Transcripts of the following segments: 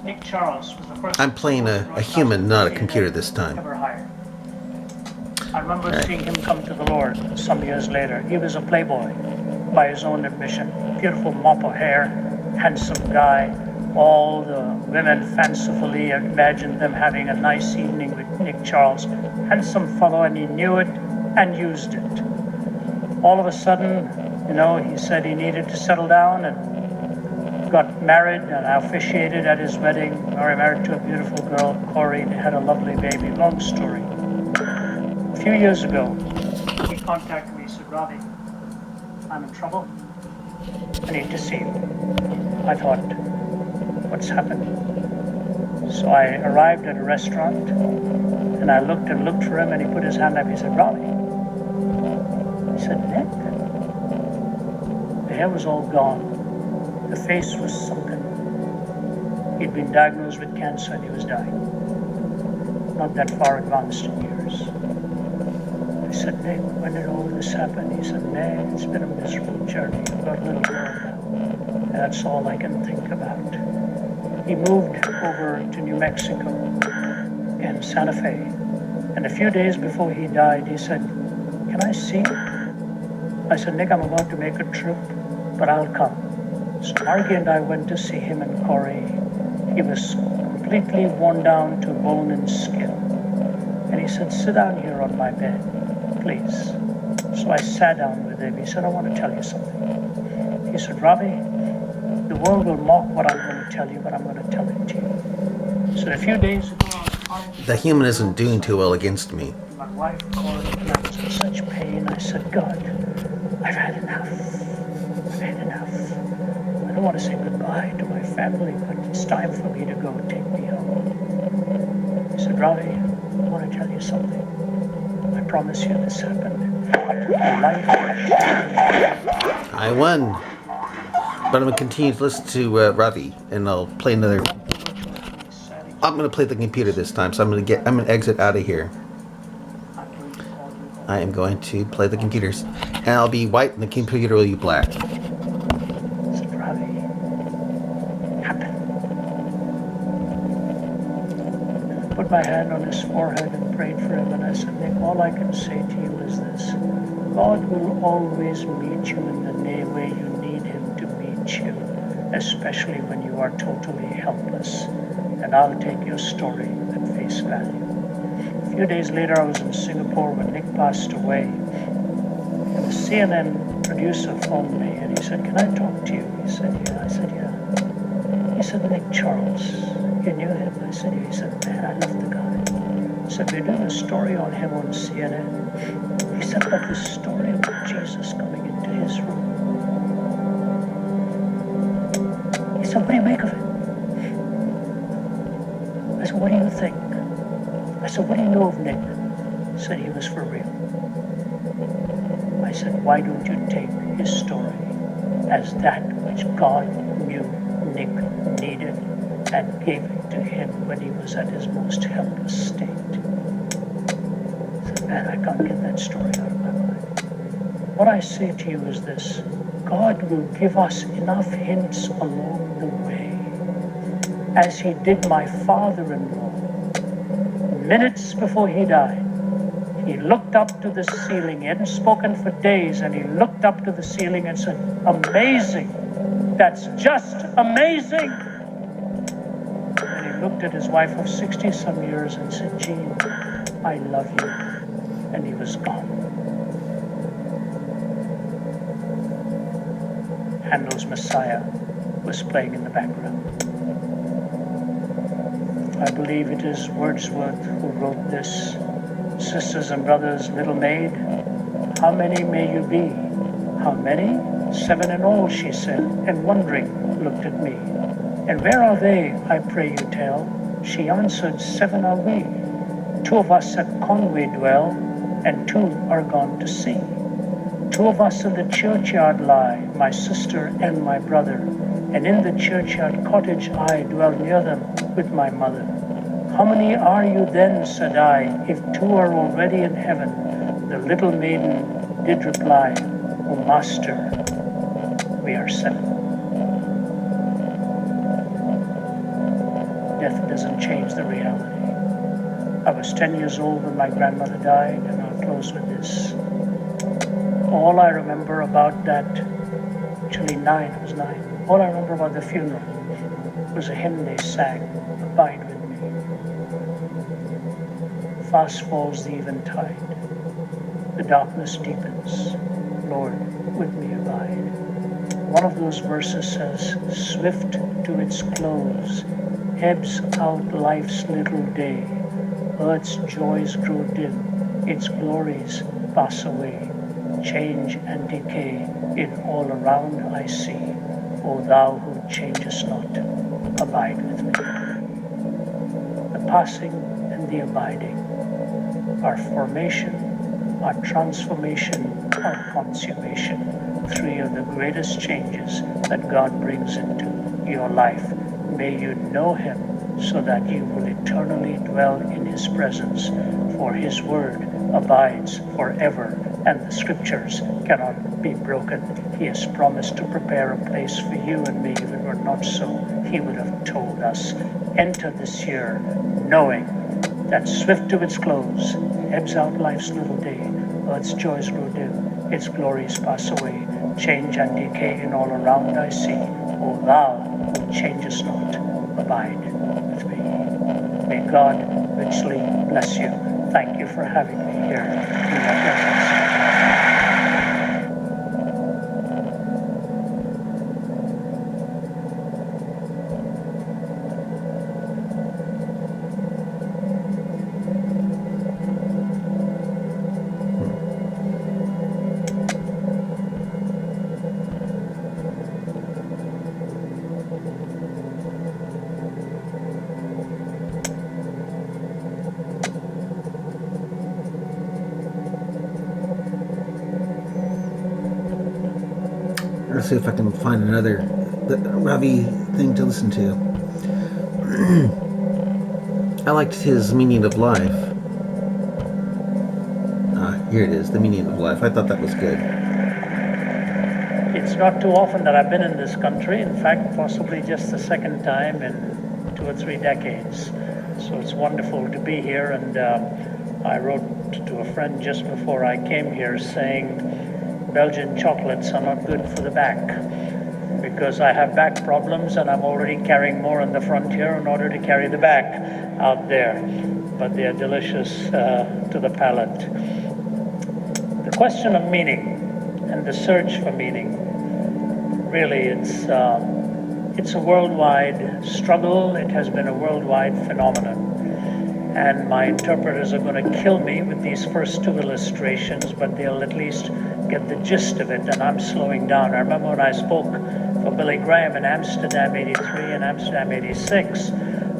Nick Charles was the first. I'm playing a human, not a computer this time. Ever hired. I remember Right. seeing him come to the Lord some years later. He was a playboy, by his own admission. Beautiful mop of hair, handsome guy. All the women fancifully imagined them having a nice evening with Nick Charles. Handsome fellow, and he knew it and used it. All of a sudden, he said he needed to settle down and got married, and I officiated at his wedding. Married to a beautiful girl, Corey. They had a lovely baby. Long story. A few years ago, he contacted me. He said, Ravi, I'm in trouble. I need to see you. I thought, what's happened? So I arrived at a restaurant, and I looked for him, and he put his hand up. He said, Ravi. He said, Nick. The hair was all gone. The face was sunken. He'd been diagnosed with cancer and he was dying. Not that far advanced in years. I said, Nick, when did all this happen? He said, man, it's been a miserable journey. I've got a little girl now. That's all I can think about. He moved over to New Mexico in Santa Fe. And a few days before he died, he said, can I see you? I said, Nick, I'm about to make a trip, but I'll come. So Margie and I went to see him and Corey. He was completely worn down to bone and skin. And he said, sit down here on my bed, please. So I sat down with him. He said, I want to tell you something. He said, Ravi, the world will mock what I'm going to tell you, but I'm going to tell it to you. So a few days ago, The human isn't doing too well against me. My wife called and I was in such pain. I said, God, I've had enough. I've had enough. I don't want to say goodbye to my family, but it's time for me to go. Take me home. He said, Ravi, I want to tell you something. I promise you this happened. I won. But I'm going to continue to listen to Ravi, and I'll play another. I'm going to play the computer this time, so I'm going to exit out of here. I am going to play the computers, and I'll be white, and the computer will be black. Put my hand on his forehead and prayed for him, and I said, Nick, all I can say to you is this. God will always meet you in the way you need him to meet you, especially when you are totally helpless. And I'll take your story at face value. A few days later, I was in Singapore when Nick passed away. And the CNN producer phoned me, and he said, can I talk to you? He said, yeah. I said, yeah. He said, Nick Charles. You knew him? I said, yeah. He said, man, I love the guy. He said, we're doing a story on him on CNN. He said, but the story about Jesus coming into his room. He said, what do you make of it? I said, what do you think? I said, what do you know of Nick? He said, he was for real. I said, why don't you take his story as that which God knew Nick needed and gave it to him when he was at his most helpless state? I said, man, I can't get that story out of my mind. What I say to you is this. God will give us enough hints along the way, as he did my father-in-law. Minutes before he died, he looked up to the ceiling. He hadn't spoken for days, and he looked up to the ceiling and said, amazing. That's just amazing. And he looked at his wife of 60-some years and said, Jean, I love you. And he was gone. Handel's Messiah was playing in the background. I believe it is Wordsworth who wrote this. Sisters and brothers, little maid, how many may you be? How many? 7 in all, she said, and wondering looked at me. And where are they, I pray you tell? She answered, 7 are we. 2 of us at Conway dwell, and 2 are gone to sea. 2 of us in the churchyard lie, my sister and my brother, and in the churchyard cottage I dwell near them with my mother. How many are you then, said I, if 2 are already in heaven? The little maiden did reply, O Master, we are 7. doesn't change the reality. I was 10 years old when my grandmother died, and I'll close with this. All I remember about that, actually nine, it was nine. All I remember about the funeral was a hymn they sang, Abide with Me. Fast falls the eventide, the darkness deepens, Lord, with me abide. One of those verses says, swift to its close, ebbs out life's little day, earth's joys grow dim, its glories pass away, change and decay in all around I see. O thou who changest not, abide with me. The passing and the abiding, our formation, our transformation, our consummation, three of the greatest changes that God brings into your life. May you know him so that you will eternally dwell in his presence, for his word abides forever, and the scriptures cannot be broken. He has promised to prepare a place for you and me. If it were not so, he would have told us. Enter this year knowing that swift to its close, ebbs out life's little day, earth's joys grow dim, its glories pass away, change and decay in all around I see. O thou who changest not, abide with me. May God richly bless you. Thank you for having me here in your presence. Let's see if I can find another Ravi thing to listen to. I liked his meaning of life. Here it is, the meaning of life. I thought that was good. It's not too often that I've been in this country. In fact, possibly just the second time in 2 or 3 decades. So it's wonderful to be here. And I wrote to a friend just before I came here saying, Belgian chocolates are not good for the back, because I have back problems and I'm already carrying more on the front here in order to carry the back out there. But they are delicious to the palate. The question of meaning and the search for meaning, really it's a worldwide struggle. It has been a worldwide phenomenon. And my interpreters are going to kill me with these first 2 illustrations, but they'll at least get the gist of it, and I'm slowing down. I remember when I spoke for Billy Graham in Amsterdam 83 and Amsterdam 86,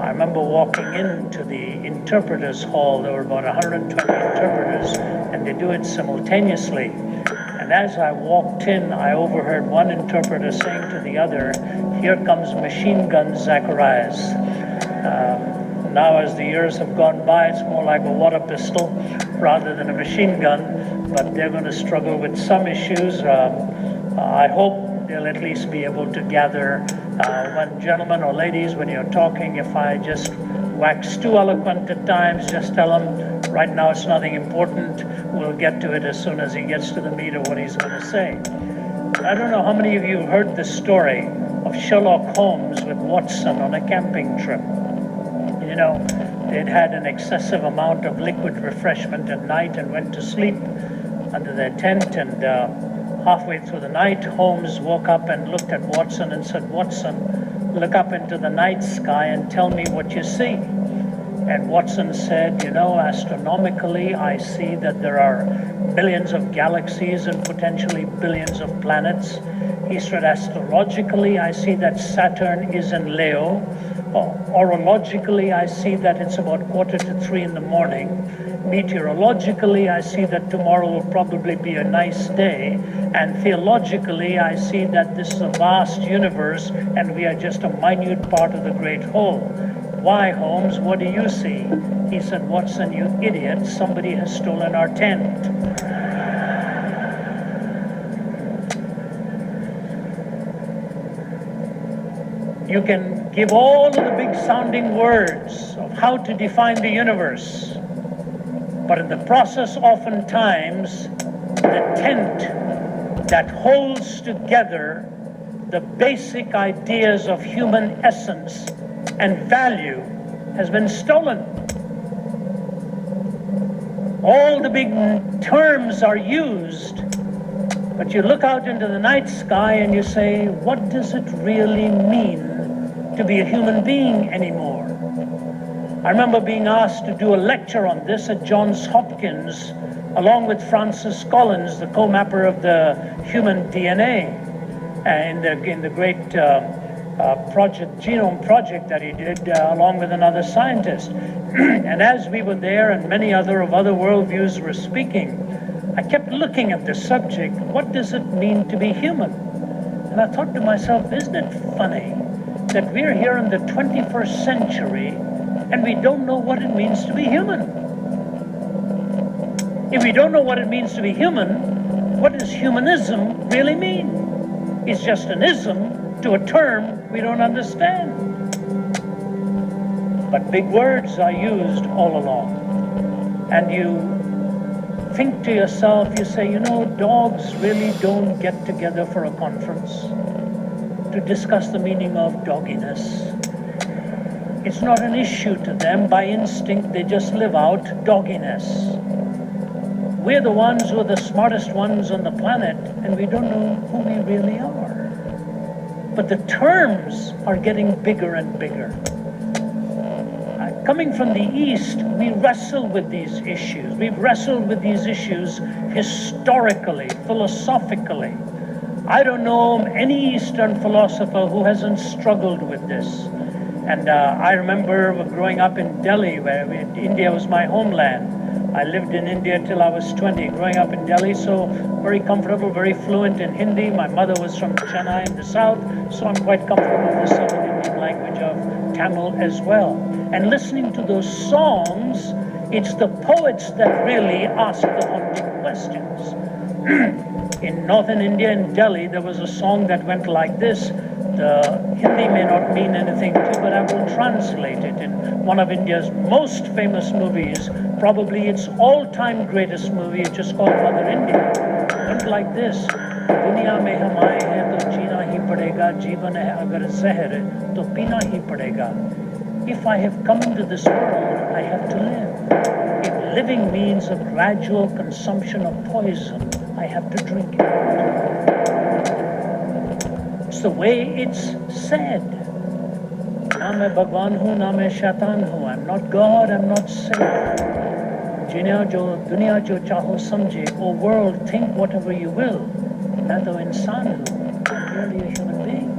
I remember walking into the interpreters hall. There were about 120 interpreters, and they do it simultaneously. And as I walked in, I overheard one interpreter saying to the other, here comes machine gun Zakarias. Now, as the years have gone by, it's more like a water pistol rather than a machine gun, but they're going to struggle with some issues. I hope they'll at least be able to gather. When gentlemen or ladies, when you're talking, if I just wax too eloquent at times, just tell them, right now it's nothing important. We'll get to it as soon as he gets to the meat of what he's going to say. I don't know how many of you have heard the story of Sherlock Holmes with Watson on a camping trip. You know, they'd had an excessive amount of liquid refreshment at night and went to sleep under their tent, and halfway through the night, Holmes woke up and looked at Watson and said, Watson, look up into the night sky and tell me what you see. And Watson said, you know, astronomically, I see that there are billions of galaxies and potentially billions of planets. He said, astrologically, I see that Saturn is in Leo. Orologically, I see that it's about 2:45 in the morning. Meteorologically, I see that tomorrow will probably be a nice day. And theologically, I see that this is a vast universe and we are just a minute part of the great whole. Why, Holmes, what do you see? He said, Watson, you idiot, somebody has stolen our tent. You can give all of the big sounding words of how to define the universe, but in the process, oftentimes, the tent that holds together the basic ideas of human essence and value has been stolen. All the big terms are used, but you look out into the night sky and you say, what does it really mean to be a human being anymore? I remember being asked to do a lecture on this at Johns Hopkins, along with Francis Collins, the co-mapper of the human DNA, in the great genome project that he did along with another scientist. And as we were there and many other worldviews were speaking, I kept looking at the subject, what does it mean to be human? And I thought to myself, isn't it funny that we're here in the 21st century and we don't know what it means to be human? If we don't know what it means to be human, what does humanism really mean? It's just an ism to a term we don't understand. But big words are used all along. And you think to yourself, you say, you know, dogs really don't get together for a conference to discuss the meaning of dogginess. It's not an issue to them. By instinct, they just live out dogginess. We're the ones who are the smartest ones on the planet, and we don't know who we really are. But the terms are getting bigger and bigger. Coming from the East, we wrestle with these issues. We've wrestled with these issues historically, philosophically. I don't know any Eastern philosopher who hasn't struggled with this. And I remember growing up in Delhi, where India was my homeland. I lived in India till I was 20, growing up in Delhi, so very comfortable, very fluent in Hindi. My mother was from Chennai in the south, so I'm quite comfortable with the Southern Indian language of Tamil as well. And listening to those songs, it's the poets that really ask the haunting questions. In northern India, in Delhi, there was a song that went like this. The Hindi may not mean anything to you, but I will translate it. In one of India's most famous movies, probably its all-time greatest movie, it's just called Mother India. It went like this. दुनिया में हम आए हैं तो जीना ही पड़ेगा, जीवन है अगर जहर तो पीना ही पड़ेगा. If I have come into this world, I have to live. If living means a gradual consumption of poison, I have to drink it. It's the way it's said. Na main Bhagwan hu, na main Shaitan hu. I'm not God, I'm not Satan. Dunya jo chaho samjhe. O world, think whatever you will. Main to insaan hu. I'm merely a human being.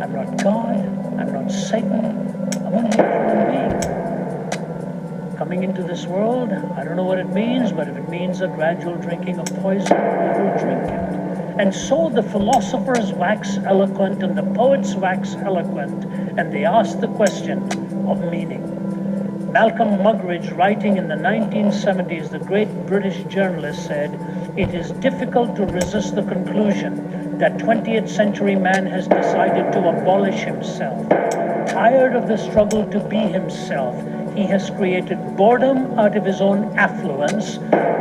I'm not God, I'm not Satan. I'm only a human being. Coming into this world, I don't know what it means, but if it means a gradual drinking of poison, I will drink it. And so the philosophers wax eloquent and the poets wax eloquent, and they ask the question of meaning. Malcolm Muggeridge, writing in the 1970s, the great British journalist, said, "It is difficult to resist the conclusion that 20th century man has decided to abolish himself. Tired of the struggle to be himself, he has created boredom out of his own affluence,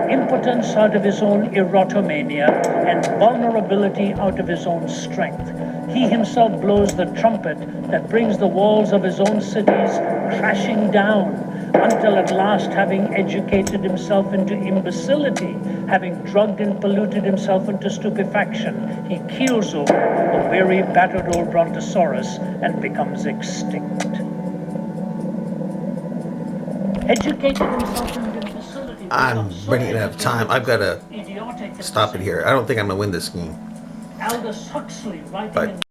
impotence out of his own erotomania, and vulnerability out of his own strength. He himself blows the trumpet that brings the walls of his own cities crashing down, until at last, having educated himself into imbecility, having drugged and polluted himself into stupefaction, he keels over a weary, battered old brontosaurus and becomes extinct." Educated himself into imbecility. I'm running out of time. I've got to stop it here. I don't think I'm going to win this game. Aldous Huxley, writing But in